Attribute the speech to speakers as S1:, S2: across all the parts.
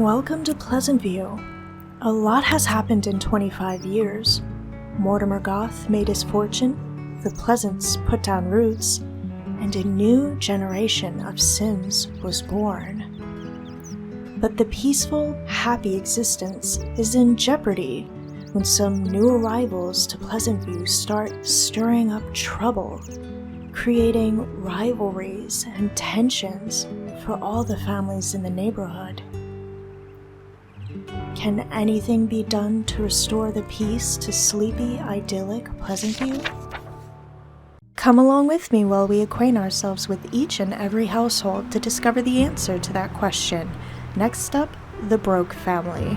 S1: Welcome to Pleasantview. A lot has happened in 25 years. Mortimer Goth made his fortune, the Pleasants put down roots, and a new generation of Sims was born. But the peaceful, happy existence is in jeopardy when some new arrivals to Pleasantview start stirring up trouble, creating rivalries and tensions for all the families in the neighborhood. Can anything be done to restore the peace to sleepy, idyllic Pleasantview? Come along with me while we acquaint ourselves with each and every household to discover the answer to that question. Next up, the Broke family.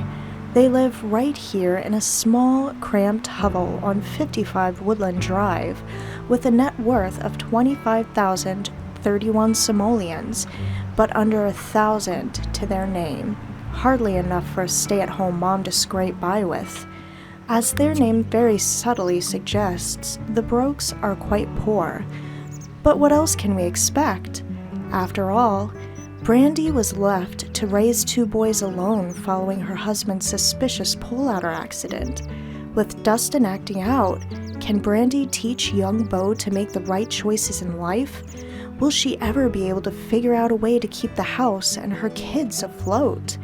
S1: They live right here in a small, cramped hovel on 55 Woodland Drive, with a net worth of 25,031 simoleons, but under 1,000 to their name. Hardly enough for a stay-at-home mom to scrape by with. As their name very subtly suggests, the Brokes are quite poor. But what else can we expect? After all, Brandi was left to raise two boys alone following her husband's suspicious pull-outer accident. With Dustin acting out, can Brandi teach young Beau to make the right choices in life? Will she ever be able to figure out a way to keep the house and her kids afloat?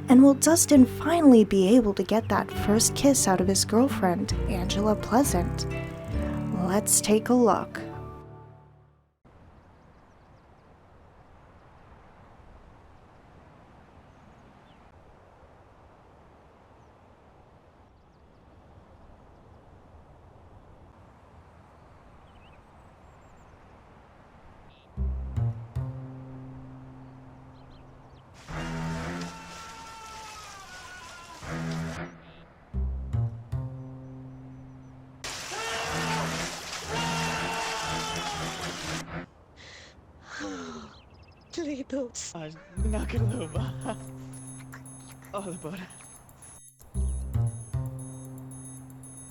S1: And will Dustin finally be able to get that first kiss out of his girlfriend, Angela Pleasant? Let's take a look.
S2: Litos. Nakaluba. All about it.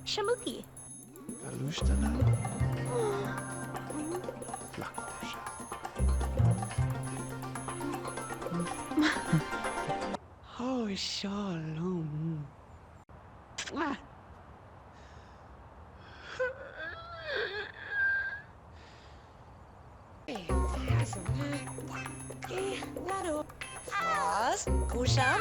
S3: Shamuki.
S4: Alusta na. Flakosha.
S2: Oh, shalom.
S3: Kusam?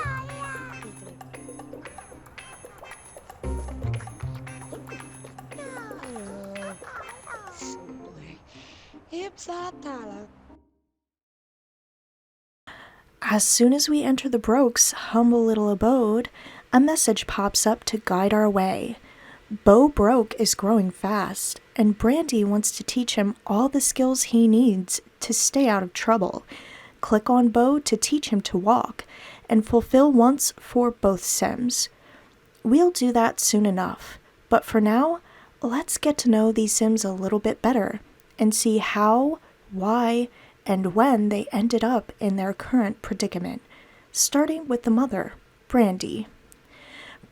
S1: As soon as we enter the Brokes' humble little abode, a message pops up to guide our way. Beau Broke is growing fast, and Brandi wants to teach him all the skills he needs to stay out of trouble. Click on Beau to teach him to walk, and fulfill wants for both Sims. We'll do that soon enough, but for now, let's get to know these Sims a little bit better, and see how, why, and when they ended up in their current predicament, starting with the mother, Brandi.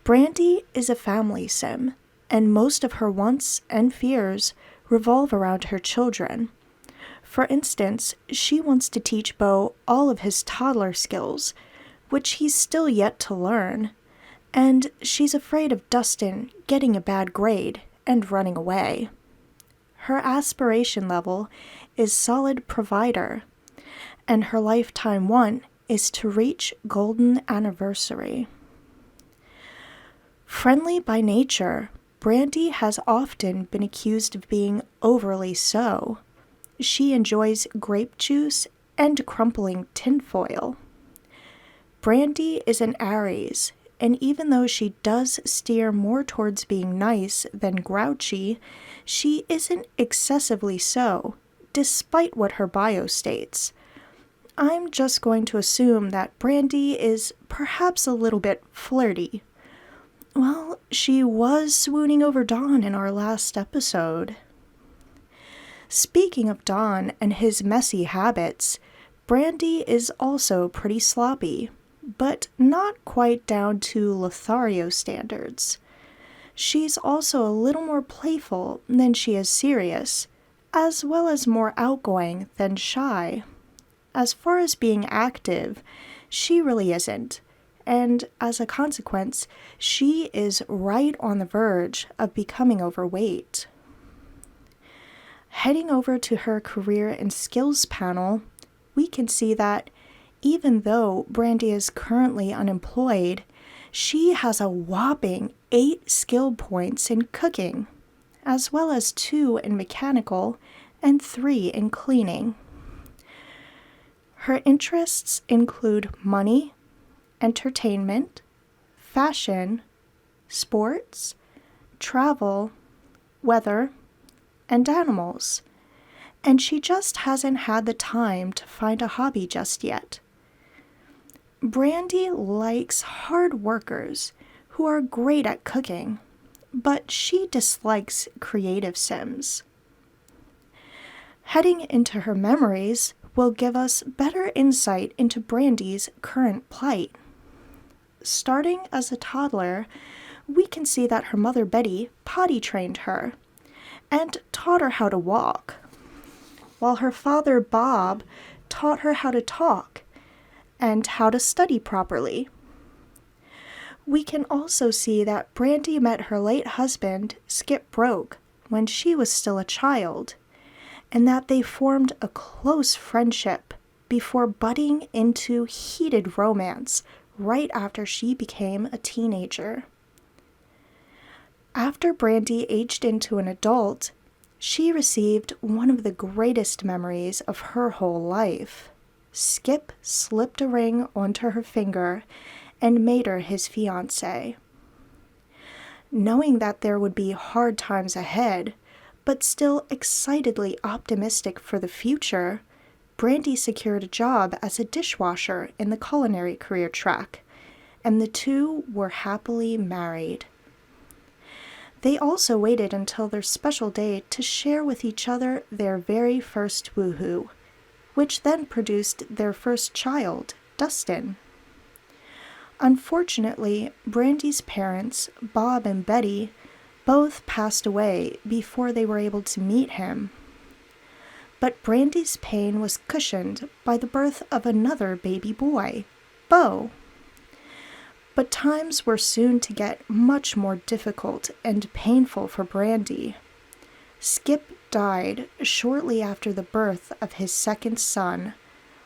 S1: Brandi is a family Sim, and most of her wants and fears revolve around her children. For instance, she wants to teach Beau all of his toddler skills, which he's still yet to learn, and she's afraid of Dustin getting a bad grade and running away. Her aspiration level is solid provider, and her lifetime want is to reach golden anniversary. Friendly by nature, Brandi has often been accused of being overly so. She enjoys grape juice and crumpling tinfoil. Brandi is an Aries, and even though she does steer more towards being nice than grouchy, she isn't excessively so, despite what her bio states. I'm just going to assume that Brandi is perhaps a little bit flirty. Well, she was swooning over Don in our last episode. Speaking of Don and his messy habits, Brandi is also pretty sloppy, but not quite down to Lothario standards. She's also a little more playful than she is serious, as well as more outgoing than shy. As far as being active, she really isn't, and as a consequence, she is right on the verge of becoming overweight. Heading over to her career and skills panel, we can see that even though Brandi is currently unemployed, she has a whopping 8 skill points in cooking, as well as 2 in mechanical and 3 in cleaning. Her interests include money, entertainment, fashion, sports, travel, weather, and animals, and she just hasn't had the time to find a hobby just yet. Brandi likes hard workers who are great at cooking, but she dislikes creative Sims. Heading into her memories will give us better insight into Brandi's current plight. Starting as a toddler, we can see that her mother Betty potty trained her and taught her how to walk, while her father Bob taught her how to talk and how to study properly. We can also see that Brandi met her late husband, Skip Broke, when she was still a child, and that they formed a close friendship before budding into heated romance right after she became a teenager. After Brandi aged into an adult, she received one of the greatest memories of her whole life. Skip slipped a ring onto her finger and made her his fiancée. Knowing that there would be hard times ahead, but still excitedly optimistic for the future, Brandi secured a job as a dishwasher in the culinary career track, and the two were happily married. They also waited until their special day to share with each other their very first woohoo, which then produced their first child, Dustin. Unfortunately, Brandi's parents, Bob and Betty, both passed away before they were able to meet him. But Brandi's pain was cushioned by the birth of another baby boy, Beau. But times were soon to get much more difficult and painful for Brandi. Skip died shortly after the birth of his second son,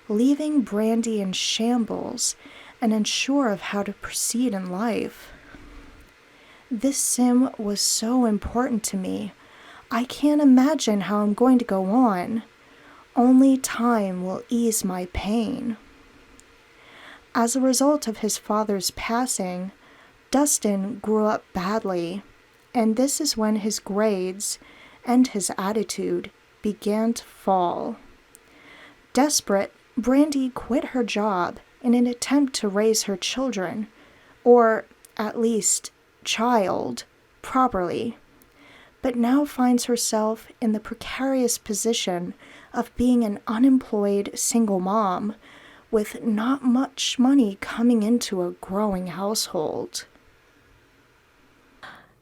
S1: leaving Brandi in shambles and unsure of how to proceed in life. This sim was so important to me. I can't imagine how I'm going to go on. Only time will ease my pain. As a result of his father's passing, Dustin grew up badly, and this is when his grades and his attitude began to fall. Desperate, Brandi quit her job in an attempt to raise her children, or at least child, properly, but now finds herself in the precarious position of being an unemployed single mom with not much money coming into a growing household.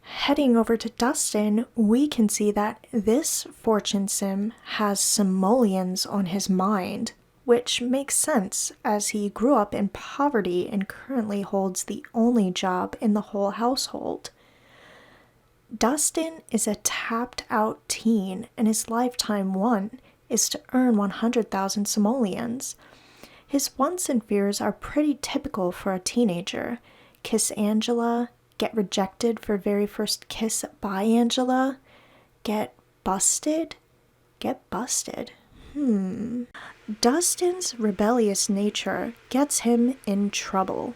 S1: Heading over to Dustin, we can see that this fortune sim has simoleons on his mind, which makes sense as he grew up in poverty and currently holds the only job in the whole household. Dustin is a tapped-out teen, and his lifetime one is to earn 100,000 simoleons. His wants and fears are pretty typical for a teenager. Kiss Angela, get rejected for very first kiss by Angela, get busted. Dustin's rebellious nature gets him in trouble,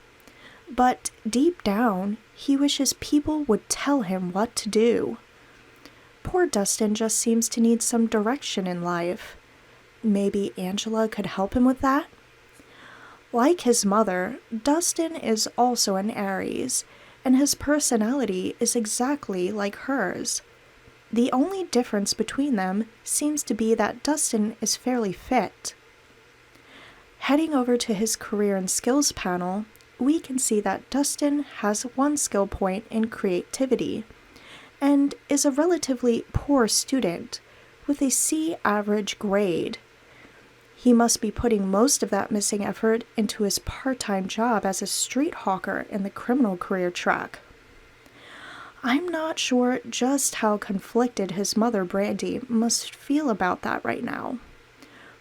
S1: but deep down, he wishes people would tell him what to do. Poor Dustin just seems to need some direction in life. Maybe Angela could help him with that? Like his mother, Dustin is also an Aries, and his personality is exactly like hers. The only difference between them seems to be that Dustin is fairly fit. Heading over to his career and skills panel, we can see that Dustin has 1 skill point in creativity, and is a relatively poor student with a C average grade. He must be putting most of that missing effort into his part-time job as a street hawker in the criminal career track. I'm not sure just how conflicted his mother, Brandi, must feel about that right now.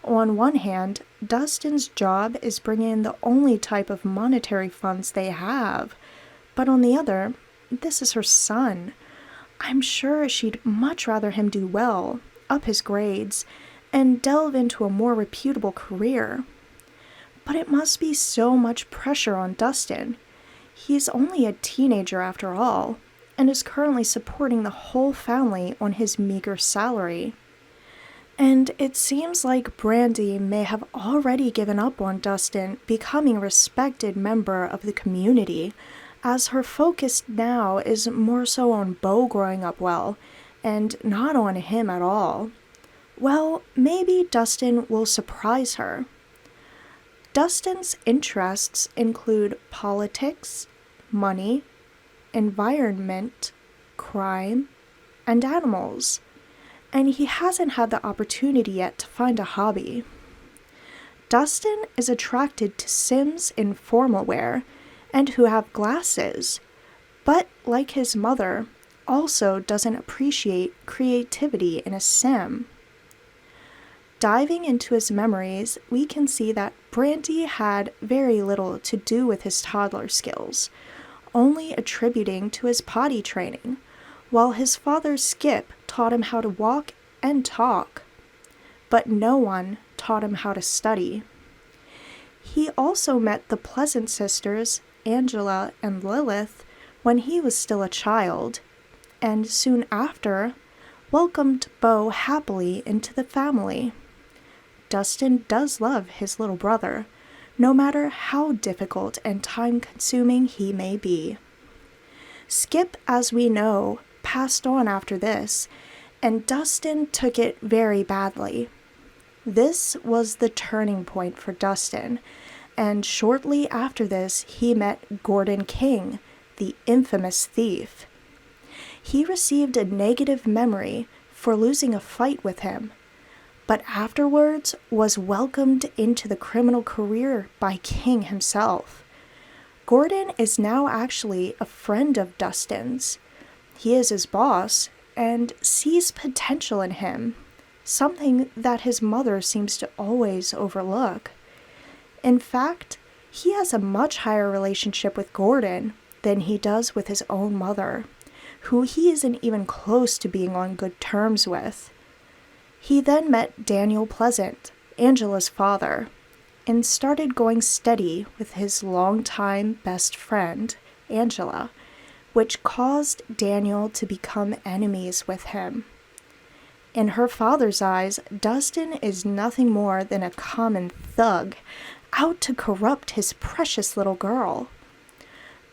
S1: On one hand, Dustin's job is bringing in the only type of monetary funds they have, but on the other, this is her son. I'm sure she'd much rather him do well, up his grades, and delve into a more reputable career. But it must be so much pressure on Dustin. He's only a teenager after all, and is currently supporting the whole family on his meager salary. And it seems like Brandi may have already given up on Dustin becoming a respected member of the community, as her focus now is more so on Beau growing up well, and not on him at all. Well, maybe Dustin will surprise her. Dustin's interests include politics, money, environment, crime, and animals, and he hasn't had the opportunity yet to find a hobby. Dustin is attracted to Sims in formal wear and who have glasses, but like his mother, also doesn't appreciate creativity in a Sim. Diving into his memories, we can see that Brandi had very little to do with his toddler skills, only attributing to his potty training, while his father Skip taught him how to walk and talk, but no one taught him how to study. He also met the Pleasant sisters, Angela and Lilith, when he was still a child, and soon after welcomed Beau happily into the family. Dustin does love his little brother, no matter how difficult and time-consuming he may be. Skip, as we know, passed on after this, and Dustin took it very badly. This was the turning point for Dustin, and shortly after this he met Gordon King, the infamous thief. He received a negative memory for losing a fight with him, but afterwards was welcomed into the criminal career by King himself. Gordon is now actually a friend of Dustin's. He is his boss and sees potential in him, something that his mother seems to always overlook. In fact, he has a much higher relationship with Gordon than he does with his own mother, who he isn't even close to being on good terms with. He then met Daniel Pleasant, Angela's father, and started going steady with his longtime best friend, Angela, which caused Daniel to become enemies with him. In her father's eyes, Dustin is nothing more than a common thug, out to corrupt his precious little girl.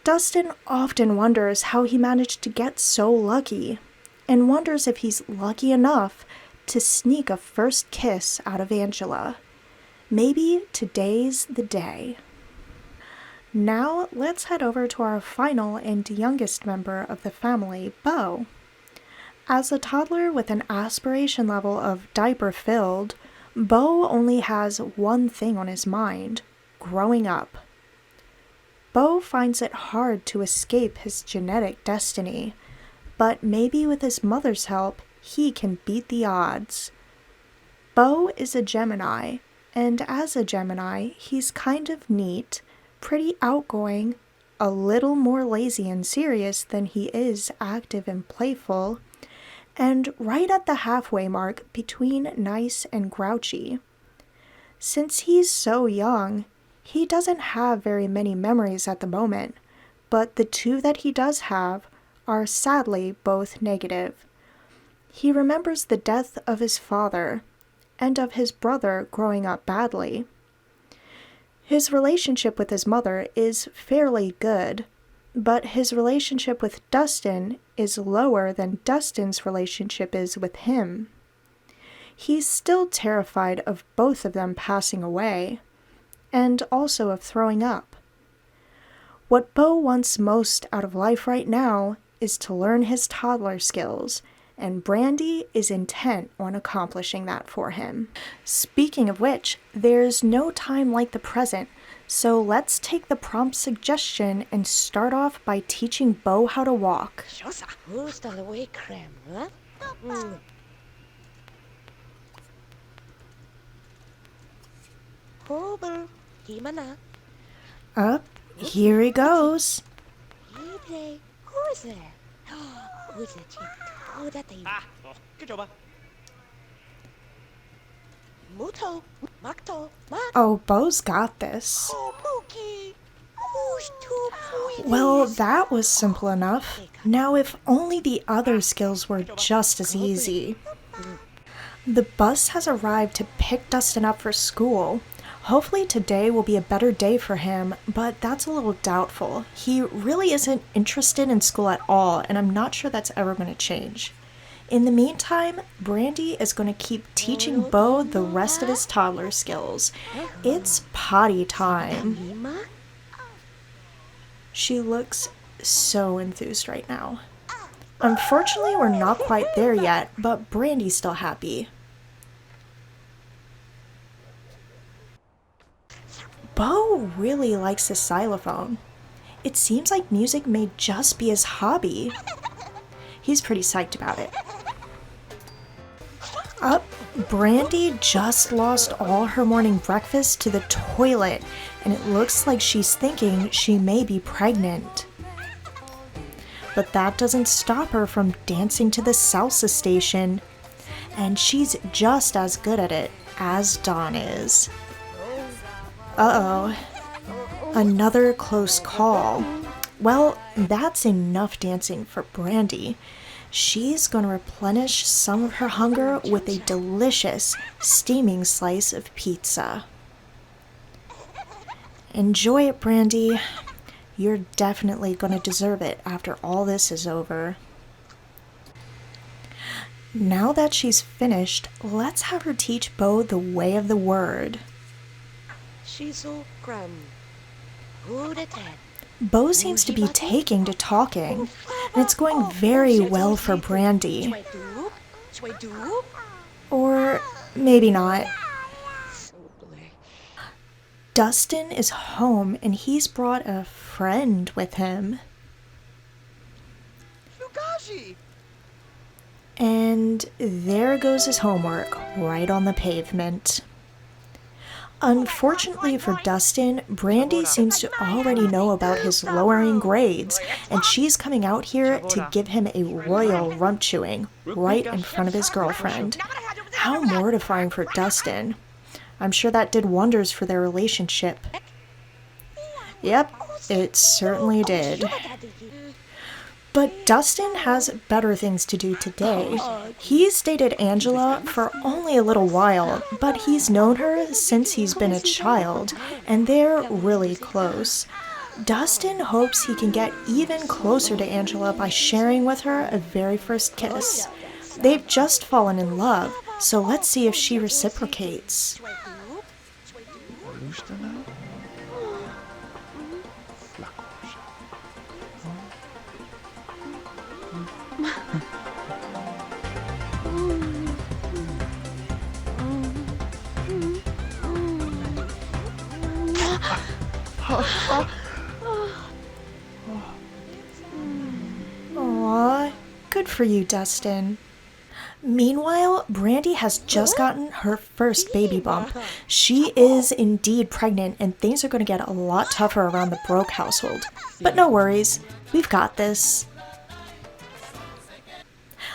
S1: Dustin often wonders how he managed to get so lucky, and wonders if he's lucky enough to sneak a first kiss out of Angela. Maybe today's the day. Now let's head over to our final and youngest member of the family, Beau. As a toddler with an aspiration level of diaper-filled, Beau only has one thing on his mind: growing up. Beau finds it hard to escape his genetic destiny, but maybe with his mother's help, he can beat the odds. Beau is a Gemini, and as a Gemini, he's kind of neat, pretty outgoing, a little more lazy and serious than he is active and playful, and right at the halfway mark between nice and grouchy. Since he's so young, he doesn't have very many memories at the moment, but the two that he does have are sadly both negative. He remembers the death of his father and of his brother growing up badly. His relationship with his mother is fairly good, but his relationship with Dustin is lower than Dustin's relationship is with him. He's still terrified of both of them passing away, and also of throwing up. What Beau wants most out of life right now is to learn his toddler skills and Brandi is intent on accomplishing that for him. Speaking of which, there's no time like the present, so let's take the prompt suggestion and start off by teaching Beau how to walk.
S3: Who's the way cream, huh? Hober, Himana,
S1: Up, here he goes.
S3: Hibre, who's there? Who's the chief? Oh, that they
S2: Good job.
S3: Muto, Makto, Mak,
S1: Oh, Beau's got this.
S3: Mookie. Who's too pretty?
S1: Well, that was simple enough. Now if only the other skills were just as easy. The bus has arrived to pick Dustin up for school. Hopefully today will be a better day for him, but that's a little doubtful. He really isn't interested in school at all, and I'm not sure that's ever going to change. In the meantime, Brandi is going to keep teaching Beau the rest of his toddler skills. It's potty time.
S3: Hima?
S1: She looks so enthused right now. Unfortunately, we're not quite there yet, but Brandi's still happy. Beau really likes his xylophone. It seems like music may just be his hobby. He's pretty psyched about it. Brandi just lost all her morning breakfast to the toilet, and it looks like she's thinking she may be pregnant. But that doesn't stop her from dancing to the salsa station, and she's just as good at it as Dawn is. Uh-oh. Another close call. Well, that's enough dancing for Brandi. She's going to replenish some of her hunger with a delicious, steaming slice of pizza. Enjoy it, Brandi. You're definitely going to deserve it after all this is over. Now that she's finished, let's have her teach Beau the way of the word.
S3: Shizu Gram. Who the ten?
S1: Beau seems to be taking to talking, and it's going very well for Brandi. Or maybe not. Dustin is home, and he's brought a friend with him.
S2: Fugashi!
S1: And there goes his homework, right on the pavement. Unfortunately for Dustin, Brandi seems to already know about his lowering grades, and she's coming out here to give him a royal rump chewing right in front of his girlfriend. How mortifying for Dustin. I'm sure that did wonders for their relationship. Yep, it certainly did. But Dustin has better things to do today. He's dated Angela for only a little while, but he's known her since he's been a child, and they're really close. Dustin hopes he can get even closer to Angela by sharing with her a very first kiss. They've just fallen in love, so let's see if she reciprocates. Aww, good for you, Dustin. Meanwhile, Brandi has just gotten her first baby bump. She is indeed pregnant, and things are going to get a lot tougher around the Broke household. But no worries, we've got this.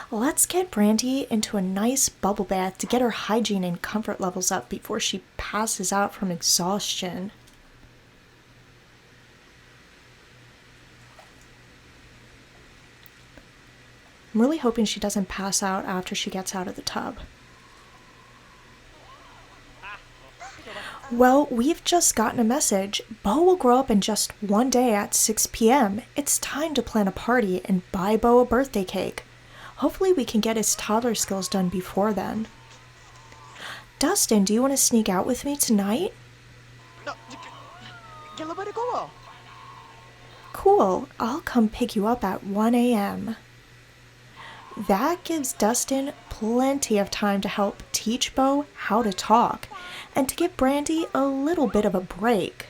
S1: Let's get Brandi into a nice bubble bath to get her hygiene and comfort levels up before she passes out from exhaustion. I'm really hoping she doesn't pass out after she gets out of the tub. Well, we've just gotten a message. Beau will grow up in just one day at 6 p.m. It's time to plan a party and buy Beau a birthday cake. Hopefully we can get his toddler skills done before then. Dustin, do you want to sneak out with me tonight? Cool, I'll come pick you up at 1 a.m. That gives Dustin plenty of time to help teach Beau how to talk and to give Brandi a little bit of a break.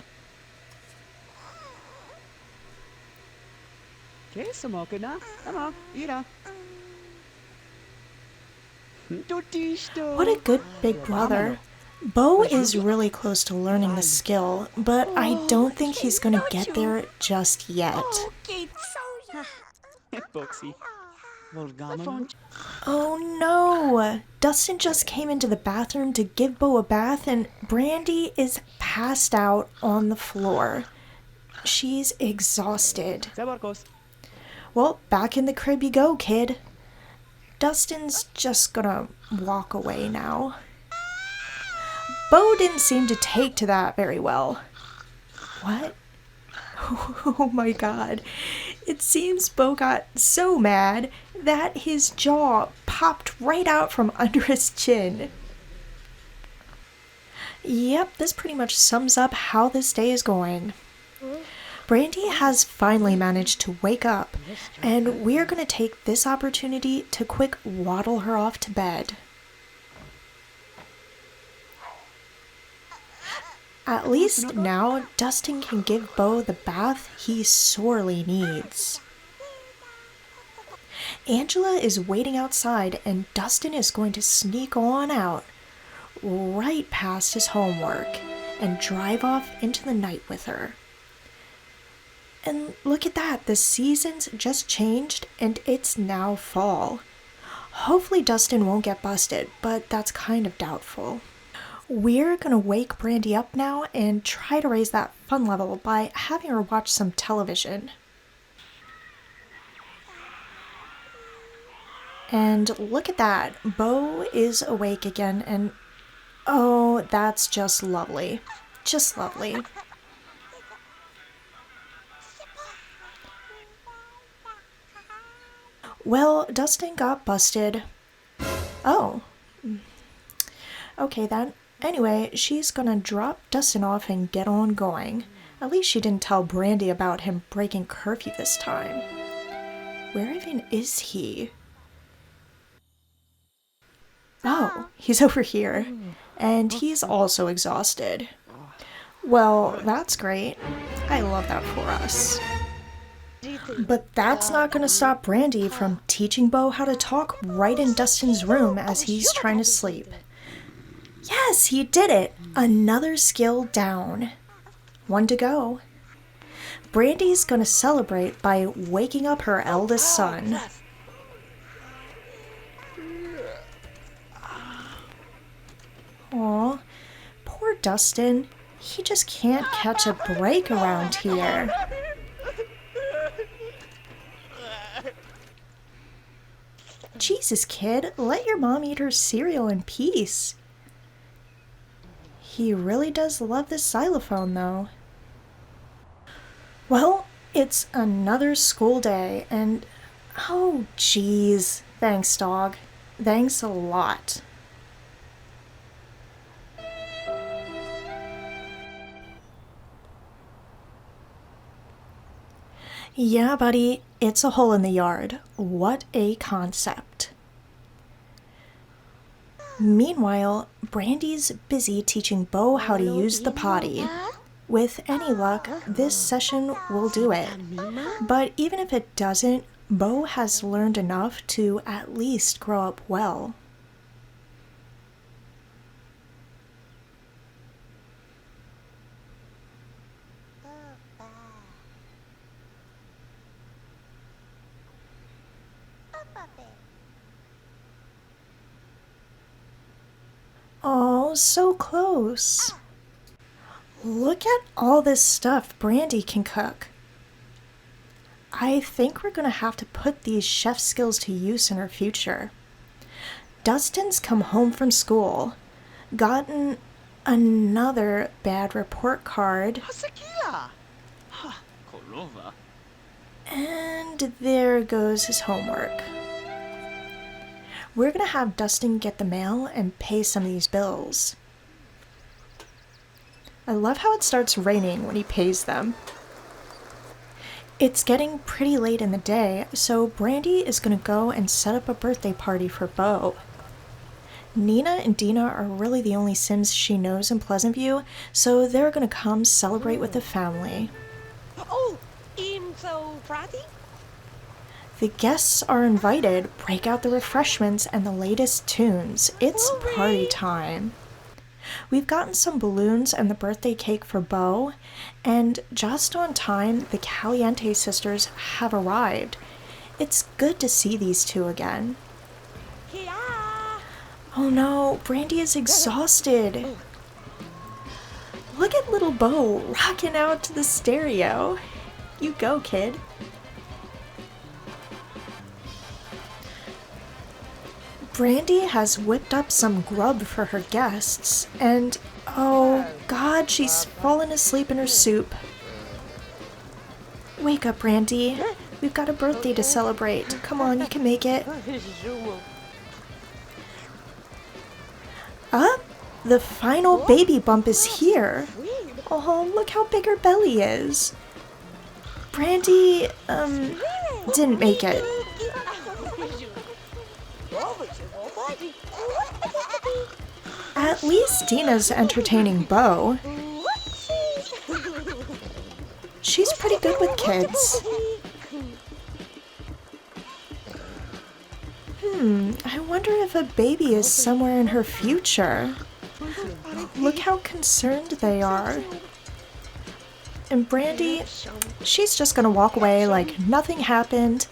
S2: Okay, sumoke na. Tama, ira.
S1: What a good big brother. Beau is really close to learning the skill, but I don't think he's gonna get there just yet.
S2: Boxy. Volgaman.
S1: Oh no! Dustin just came into the bathroom to give Beau a bath and Brandi is passed out on the floor. She's exhausted.
S2: Sabarkos.
S1: Well, back in the crib you go, kid. Dustin's just gonna walk away now. Beau didn't seem to take to that very well. What? Oh my god. It seems Beau got so mad that his jaw popped right out from under his chin. Yep, this pretty much sums up how this day is going. Brandi has finally managed to wake up, and we're going to take this opportunity to quick waddle her off to bed. At least now Dustin can give Beau the bath he sorely needs. Angela is waiting outside and Dustin is going to sneak on out, right past his homework, and drive off into the night with her. And look at that, the seasons just changed and it's now fall. Hopefully Dustin won't get busted, but that's kind of doubtful. We're gonna wake Brandi up now and try to raise that fun level by having her watch some television. And look at that, Beau is awake again and oh, that's just lovely. Just lovely. Well, Dustin got busted. Oh. Okay then. Anyway, she's gonna drop Dustin off and get on going. At least she didn't tell Brandi about him breaking curfew this time. Where even is he? Oh, he's over here. And he's also exhausted. Well, that's great. I love that for us. But that's not gonna stop Brandi from teaching Beau how to talk right in Dustin's room as he's trying to sleep. Yes, he did it! Another skill down. One to go. Brandi's gonna celebrate by waking up her eldest son. Aw, poor Dustin. He just can't catch a break around here. Jesus, kid, let your mom eat her cereal in peace. He really does love this xylophone, though. Well, it's another school day, and oh, geez. Thanks, dog. Thanks a lot. Yeah, buddy, it's a hole in the yard. What a concept. Meanwhile, Brandi's busy teaching Beau how to use the potty. With any luck, this session will do it. But even if it doesn't, Beau has learned enough to at least grow up well. Oh, so close. Look at all this stuff Brandi can cook. I think we're gonna have to put these chef skills to use in her future. Dustin's come home from school, gotten another bad report card,
S2: Hasekila. Kolova.
S1: and there goes his homework. We're gonna have Dustin get the mail and pay some of these bills. I love how it starts raining when he pays them. It's getting pretty late in the day, so Brandi is gonna go and set up a birthday party for Beau. Nina and Dina are really the only Sims she knows in Pleasantview, so they're gonna come celebrate with the family.
S3: Oh, so Brandi?
S1: The guests are invited, break out the refreshments and the latest tunes. It's party time. We've gotten some balloons and the birthday cake for Beau, and just on time, the Caliente sisters have arrived. It's good to see these two again.
S3: Yeah.
S1: Oh no, Brandi is exhausted. Look at little Beau rocking out to the stereo. You go, kid. Brandi has whipped up some grub for her guests, and oh god, she's fallen asleep in her soup. Wake up, Brandi. We've got a birthday to celebrate. Come on, you can make it. Up! The final baby bump is here. Oh, look how big her belly is. Brandi, didn't make it. At least Dina's entertaining Beau. She's pretty good with kids. I wonder if a baby is somewhere in her future. Look how concerned they are. And Brandi, she's just gonna walk away like nothing happened.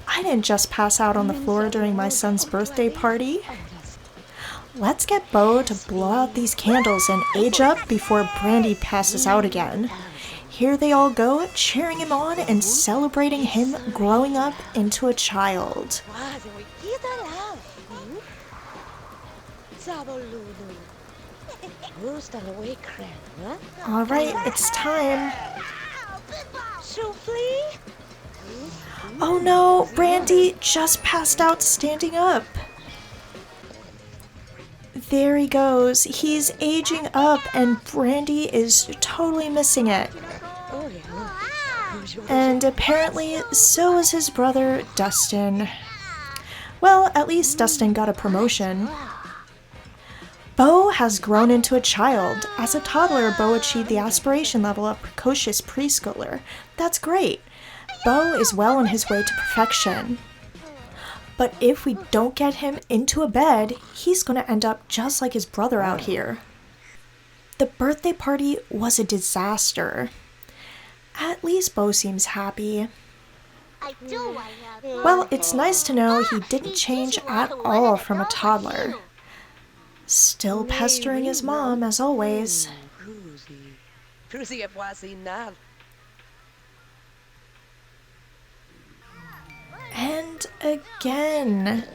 S1: I didn't just pass out on the floor during my son's birthday party. Let's get Beau to blow out these candles and age up before Brandi passes out again. Here they all go, cheering him on and celebrating him growing up into a child. Alright, it's time. Oh no, Brandi just passed out standing up. There he goes. He's aging up and Brandi is totally missing it. And apparently, so is his brother, Dustin. Well, at least Dustin got a promotion. Beau has grown into a child. As a toddler, Beau achieved the aspiration level of precocious preschooler. That's great. Beau is well on his way to perfection. But if we don't get him into a bed, he's gonna end up just like his brother out here. The birthday party was a disaster. At least Beau seems happy. Well, it's nice to know he didn't change at all from a toddler. Still pestering his mom, as always. And again.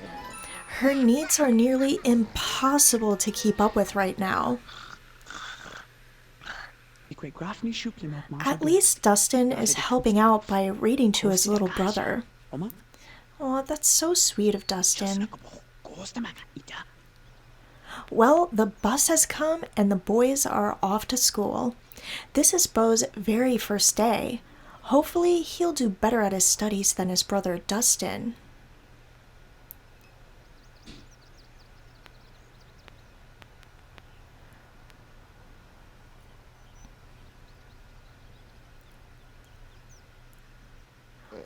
S1: Her needs are nearly impossible to keep up with right now. At least Dustin is helping out by reading to his little brother. Oh, that's so sweet of Dustin. Well, the bus has come and the boys are off to school. This is Beau's very first day. Hopefully, he'll do better at his studies than his brother Dustin.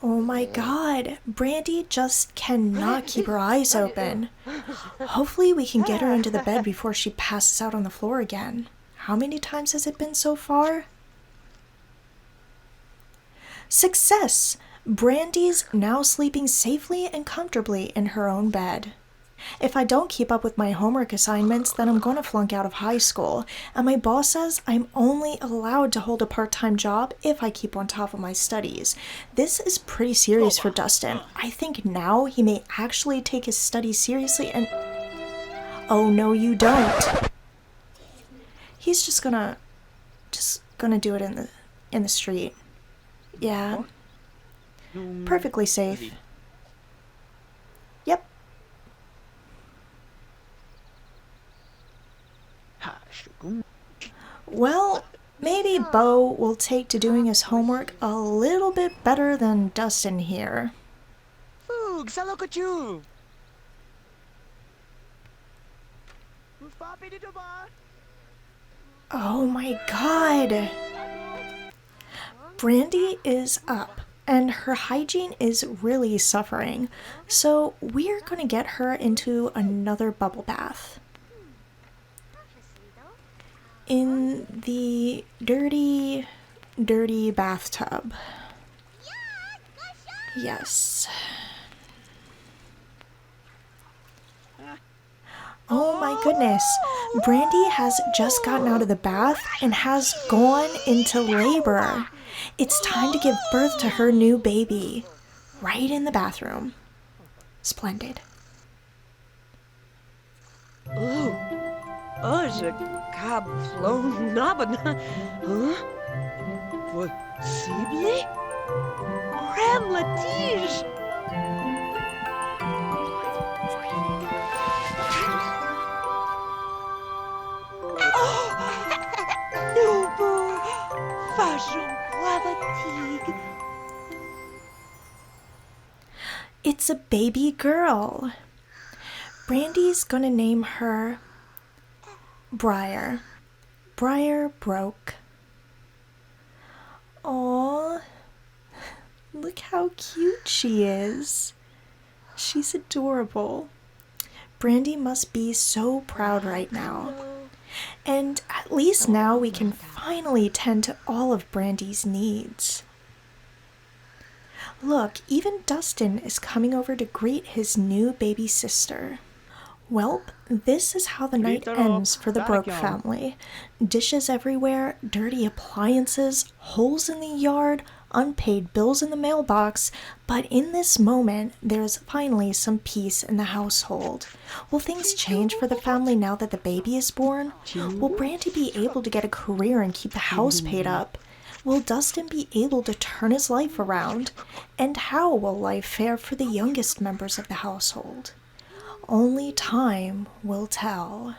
S1: Oh my god, Brandi just cannot keep her eyes open. Hopefully we can get her into the bed before she passes out on the floor again. How many times has it been so far? Success! Brandi's now sleeping safely and comfortably in her own bed. If I don't keep up with my homework assignments, then I'm going to flunk out of high school, and my boss says I'm only allowed to hold a part-time job if I keep on top of my studies. This is pretty serious for Dustin. I think now he may actually take his studies seriously and... Oh, no, you don't. He's just gonna do it in the street. Yeah. Perfectly safe. Yep. Well, maybe think Beau will take to doing his homework a little bit better than Dustin here.
S2: Foog, salokachu.
S1: Oh my god! Brandi is up, and her hygiene is really suffering, so we're gonna get her into another bubble bath. In the dirty, dirty bathtub. Yes. Oh my goodness, Brandi has just gotten out of the bath and has gone into labor. It's time to give birth to her new baby. Right in the bathroom. Splendid.
S5: Oh, je cab flown nabana. Huh? Possible? Ram la tige. Nouveau fashion fatigue.
S1: It's a baby girl. Brandi's gonna name her Briar. Briar Broke. Aww. Look how cute she is. She's adorable. Brandi must be so proud right now. And at least now we can finally tend to all of Brandi's needs. Look, even Dustin is coming over to greet his new baby sister. Welp, this is how the night ends for the Broke family. Dishes everywhere, dirty appliances, holes in the yard, unpaid bills in the mailbox, but in this moment, there's finally some peace in the household. Will things change for the family now that the baby is born? Will Brandi be able to get a career and keep the house paid up? Will Dustin be able to turn his life around? And how will life fare for the youngest members of the household? Only time will tell.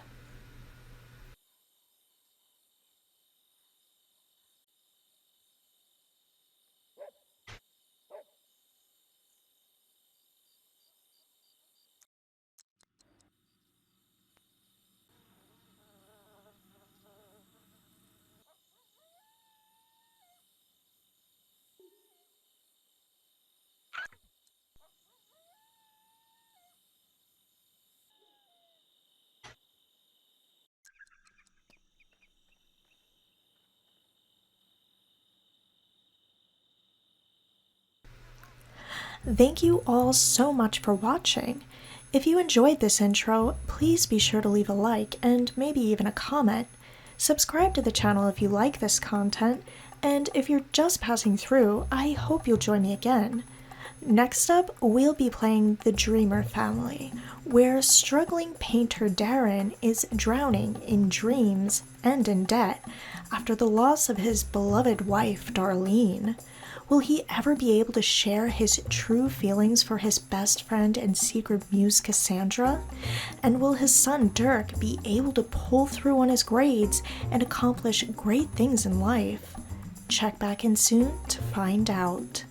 S1: Thank you all so much for watching. If you enjoyed this intro, please be sure to leave a like and maybe even a comment. Subscribe to the channel if you like this content, and if you're just passing through, I hope you'll join me again. Next up, we'll be playing The Dreamer Family, where struggling painter Darren is drowning in dreams and in debt after the loss of his beloved wife, Darlene. Will he ever be able to share his true feelings for his best friend and secret muse Cassandra? And will his son Dirk be able to pull through on his grades and accomplish great things in life? Check back in soon to find out.